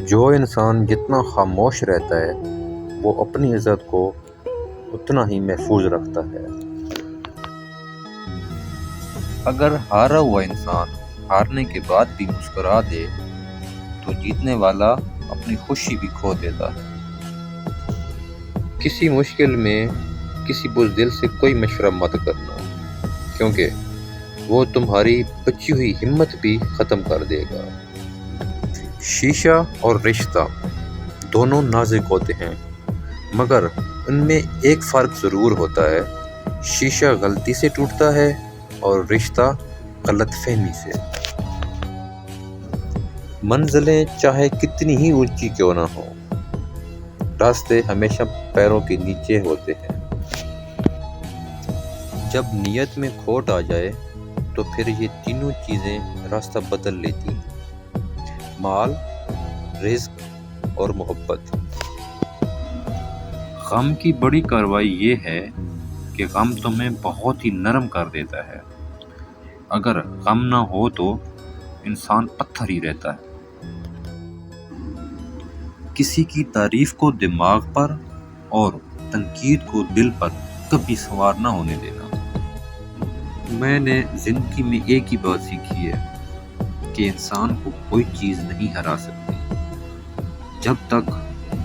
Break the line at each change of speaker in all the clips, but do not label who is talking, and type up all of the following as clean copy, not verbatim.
جو انسان جتنا خاموش رہتا ہے وہ اپنی عزت کو اتنا ہی محفوظ رکھتا ہے۔ اگر ہارا ہوا انسان ہارنے کے بعد بھی مسکرا دے تو جیتنے والا اپنی خوشی بھی کھو دیتا ہے۔ کسی مشکل میں کسی بزدل سے کوئی مشورہ مت کرنا، کیونکہ وہ تمہاری بچی ہوئی ہمت بھی ختم کر دے گا۔ شیشہ اور رشتہ دونوں نازک ہوتے ہیں، مگر ان میں ایک فرق ضرور ہوتا ہے۔ شیشہ غلطی سے ٹوٹتا ہے اور رشتہ غلط فہمی سے۔ منزلیں چاہے کتنی ہی اونچی کیوں نہ ہوں، راستے ہمیشہ پیروں کے نیچے ہوتے ہیں۔ جب نیت میں کھوٹ آ جائے تو پھر یہ تینوں چیزیں راستہ بدل لیتی ہیں: مال، رزق اور محبت۔ غم کی بڑی کارروائی یہ ہے کہ غم تمہیں بہت ہی نرم کر دیتا ہے۔ اگر غم نہ ہو تو انسان پتھر ہی رہتا ہے۔ کسی کی تعریف کو دماغ پر اور تنقید کو دل پر کبھی سوار نہ ہونے دینا۔ میں نے زندگی میں ایک ہی بات سیکھی ہے کہ انسان کو کوئی چیز نہیں ہرا سکتی جب تک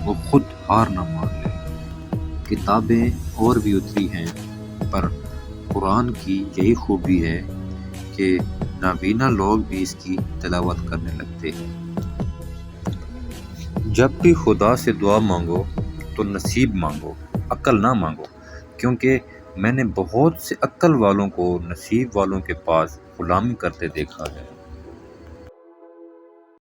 وہ خود ہار نہ مان لے۔ کتابیں اور بھی اتری ہیں، پر قرآن کی یہی خوبی ہے کہ نابینا لوگ بھی اس کی تلاوت کرنے لگتے ہیں۔ جب بھی خدا سے دعا مانگو تو نصیب مانگو، عقل نہ مانگو، کیونکہ میں نے بہت سے عقل والوں کو نصیب والوں کے پاس غلامی کرتے دیکھا ہے۔